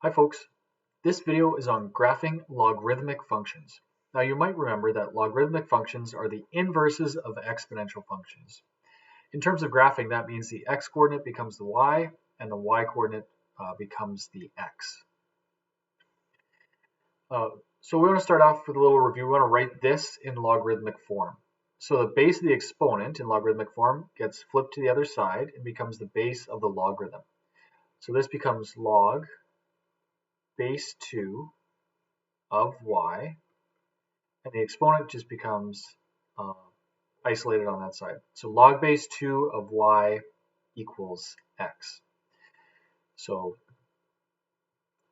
Hi folks, this video is on graphing logarithmic functions. Now you might remember that logarithmic functions are the inverses of exponential functions. In terms of graphing, that means the x-coordinate becomes the y and the y-coordinate becomes the x. So we want to start off with a little review. We want to write this in logarithmic form. So the base of the exponent in logarithmic form gets flipped to the other side and becomes the base of the logarithm. So this becomes log base 2 of y, and the exponent just becomes isolated on that side. So log base 2 of y equals x. So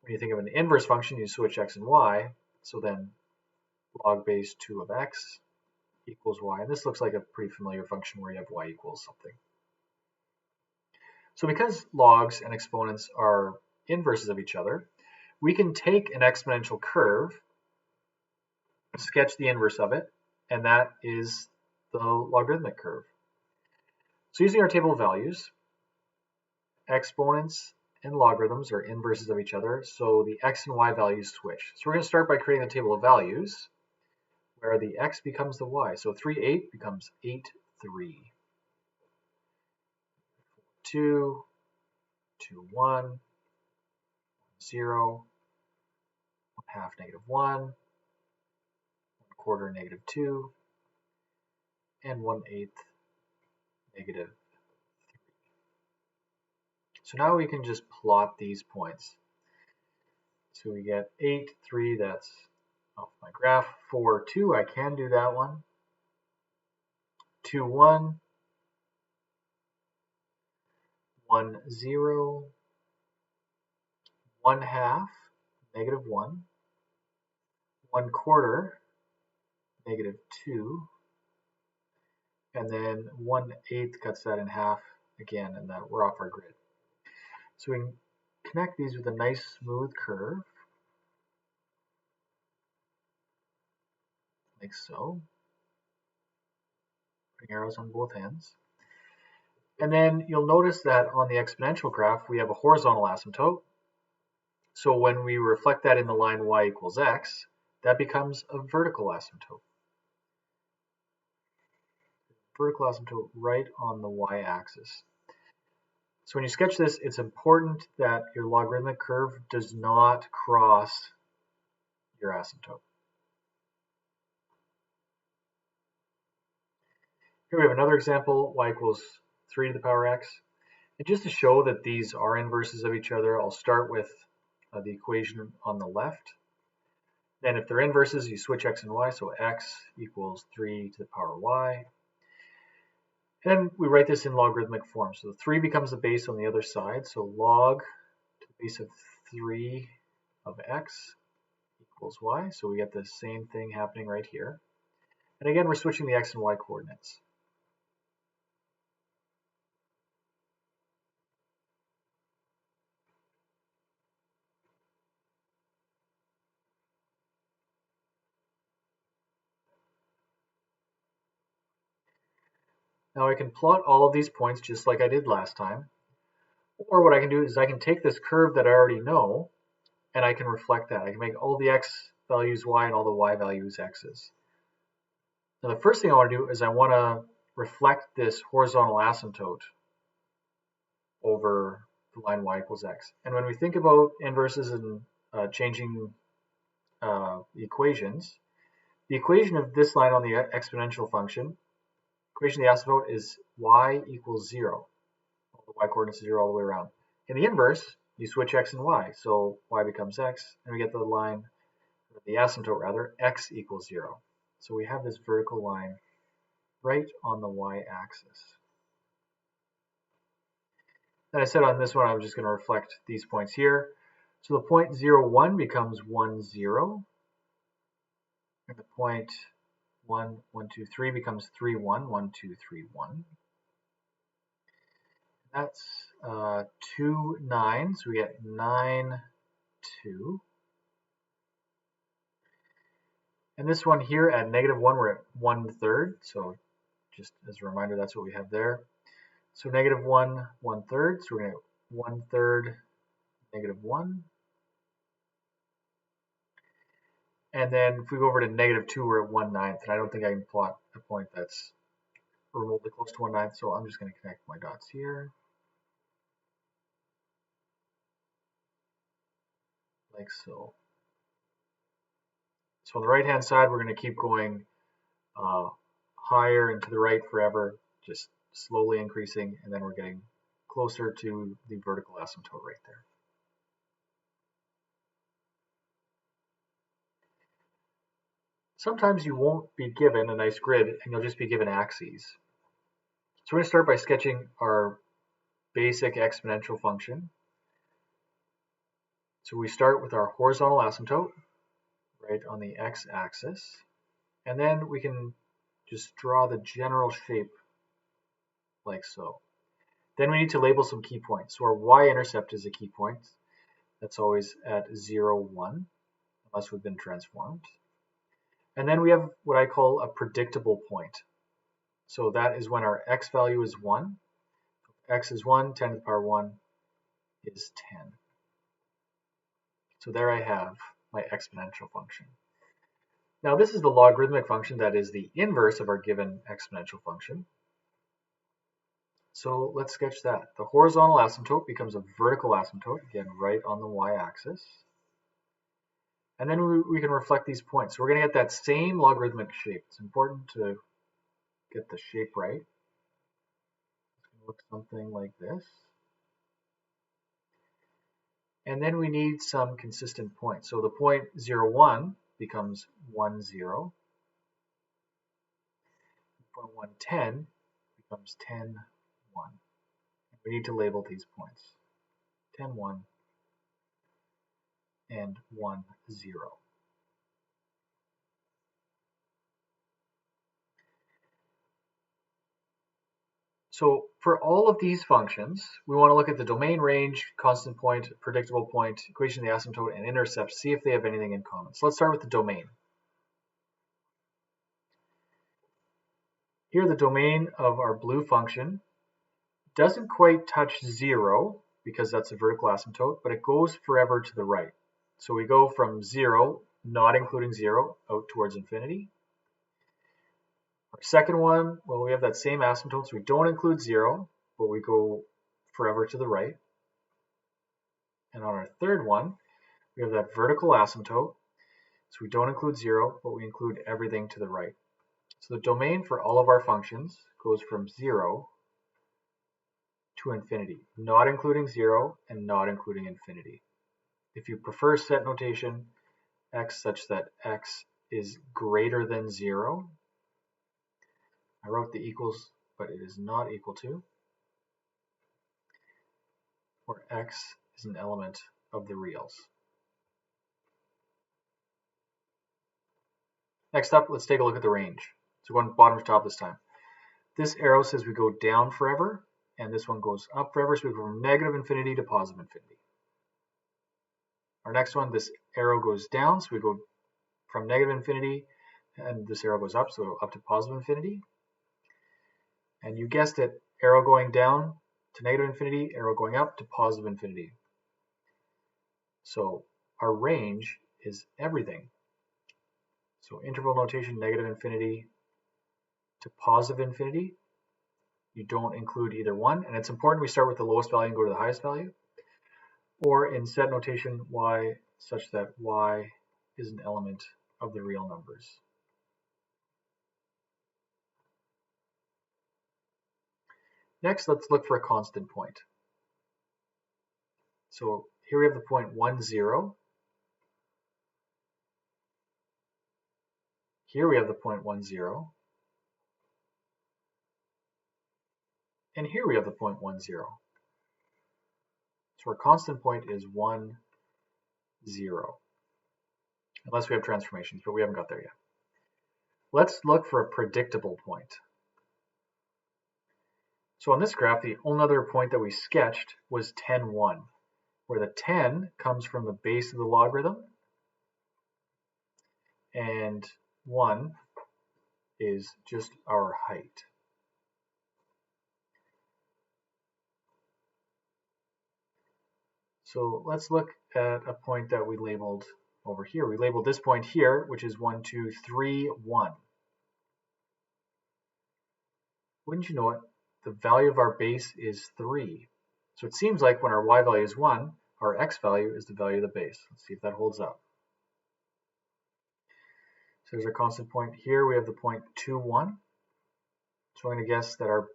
when you think of an inverse function, you switch x and y. So then log base 2 of x equals y. And this looks like a pretty familiar function where you have y equals something. So because logs and exponents are inverses of each other, we can take an exponential curve, sketch the inverse of it, and that is the logarithmic curve. So using our table of values, exponents and logarithms are inverses of each other, so the x and y values switch. So we're going to start by creating a table of values where the x becomes the y. So 3, 8 becomes 8, 3. 2, 2, 1, 0, 1/2, -1, 1/4, -2, and 1/8, -3. So now we can just plot these points. So we get 8, 3, that's off my graph. 4, 2, I can do that one. 2, 1, 1, 0, 1/2, -1, 1/4, -2, and then 1/8 cuts that in half again, and that we're off our grid. So we can connect these with a nice smooth curve, like so. Putting arrows on both ends. And then you'll notice that on the exponential graph, we have a horizontal asymptote. So when we reflect that in the line y equals x, that becomes a vertical asymptote. Vertical asymptote right on the y-axis. So when you sketch this, it's important that your logarithmic curve does not cross your asymptote. Here we have another example, y equals 3 to the power x. And just to show that these are inverses of each other, I'll start with the equation on the left. Then if they're inverses, you switch x and y, so x equals 3 to the power y. And we write this in logarithmic form. So 3 becomes the base on the other side. So log to the base of 3 of x equals y. So we get the same thing happening right here. And again, we're switching the x and y coordinates. Now I can plot all of these points just like I did last time. Or what I can do is I can take this curve that I already know and I can reflect that. I can make all the x values y and all the y values x's. Now the first thing I want to do is I want to reflect this horizontal asymptote over the line y equals x. And when we think about inverses and changing equations, the equation of this line on the exponential function, equation of the asymptote is y equals 0. The y coordinates are 0 all the way around. In the inverse, you switch x and y, so y becomes x, and we get the line, the asymptote rather, x equals 0. So we have this vertical line right on the y-axis. And I said on this one, I'm just going to reflect these points here. So the point 0, 1 becomes 1, 0. And the point 1, 1, 2, 3 becomes 3, 1, 1, 2, 3, 1. That's 2, 9, so we get 9, 2. And this one here at -1, we're at 1/3. So just as a reminder, that's what we have there. So -1, 1/3. So we're going to 1/3, -1. And then if we go over to -2, we're at 1/9, and I don't think I can plot a point that's remotely close to 1/9, so I'm just going to connect my dots here, like so. So on the right-hand side, we're going to keep going higher and to the right forever, just slowly increasing, and then we're getting closer to the vertical asymptote right there. Sometimes you won't be given a nice grid and you'll just be given axes. So we're going to start by sketching our basic exponential function. So we start with our horizontal asymptote right on the x-axis, and then we can just draw the general shape like so. Then we need to label some key points. So our y-intercept is a key point. That's always at 0, 1, unless we've been transformed. And then we have what I call a predictable point. So that is when our x value is 1. X is 1, 10 to the power 1 is 10. So there I have my exponential function. Now this is the logarithmic function that is the inverse of our given exponential function. So let's sketch that. The horizontal asymptote becomes a vertical asymptote, again right on the y-axis. And then we can reflect these points. So we're going to get that same logarithmic shape. It's important to get the shape right. It's going to look something like this. And then we need some consistent points. So the point 0, 1 becomes 1, 0. Point 1, 10 becomes 10, 1. We need to label these points. 10, 1 and 1, 0. So for all of these functions, we want to look at the domain, range, constant point, predictable point, equation of the asymptote, and intercept, see if they have anything in common. So let's start with the domain. Here the domain of our blue function doesn't quite touch 0 because that's a vertical asymptote, but it goes forever to the right. So we go from 0, not including 0, out towards infinity. Our second one, well, we have that same asymptote, so we don't include 0, but we go forever to the right. And on our third one, we have that vertical asymptote, so we don't include 0, but we include everything to the right. So the domain for all of our functions goes from 0 to infinity, not including 0 and not including infinity. If you prefer set notation, x such that x is greater than 0, I wrote the equals, but it is not equal to, or x is an element of the reals. Next up, let's take a look at the range. So going bottom to top this time. This arrow says we go down forever, and this one goes up forever, so we go from negative infinity to positive infinity. Our next one, this arrow goes down, so we go from negative infinity, and this arrow goes up, so up to positive infinity. And you guessed it, arrow going down to negative infinity, arrow going up to positive infinity. So our range is everything. So interval notation, negative infinity to positive infinity. You don't include either one, and it's important we start with the lowest value and go to the highest value. Or in set notation, y such that y is an element of the real numbers. Next, let's look for a constant point. So here we have the point 1, 0. Here we have the point 1, 0. And here we have the point 1, 0. So our constant point is 1, 0. Unless we have transformations, but we haven't got there yet. Let's look for a predictable point. So on this graph, the only other point that we sketched was 10, 1, where the 10 comes from the base of the logarithm, and 1 is just our height. So let's look at a point that we labeled over here. We labeled this point here, which is 1, 2, 3, 1. Wouldn't you know it, the value of our base is 3. So it seems like when our y value is 1, our x value is the value of the base. Let's see if that holds up. So there's our constant point. Here we have the point 2, 1. So I'm going to guess that our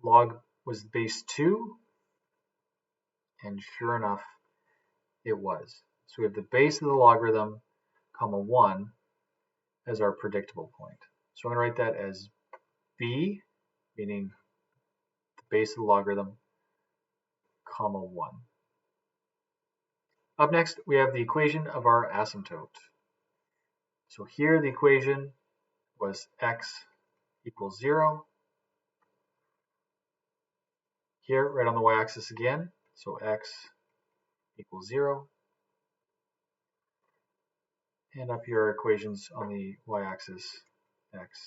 log was base 2. And sure enough, it was. So we have the base of the logarithm, comma 1, as our predictable point. So I'm going to write that as b, meaning the base of the logarithm, comma 1. Up next, we have the equation of our asymptote. So here the equation was x equals 0. Here, right on the y-axis again, so x equals 0. And up here are equations on the y-axis, x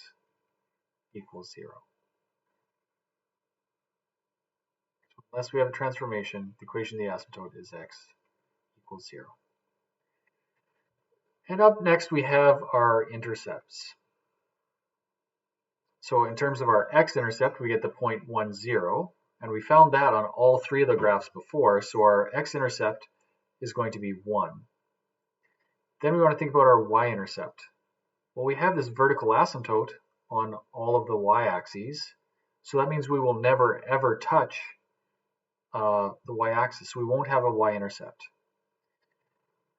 equals 0. So unless we have a transformation, the equation of the asymptote is x equals 0. And up next we have our intercepts. So in terms of our x-intercept, we get the point 1, 0. And we found that on all three of the graphs before, so our x-intercept is going to be 1. Then we want to think about our y-intercept. Well, we have this vertical asymptote on all of the y-axes, so that means we will never ever touch the y-axis, so we won't have a y-intercept.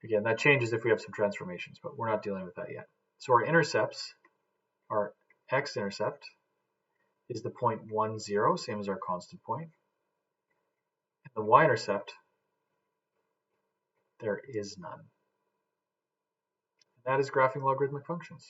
Again, that changes if we have some transformations, but we're not dealing with that yet. So our intercepts, our x-intercept, is the point 1, 0, same as our constant point. And the y-intercept, there is none. And that is graphing logarithmic functions.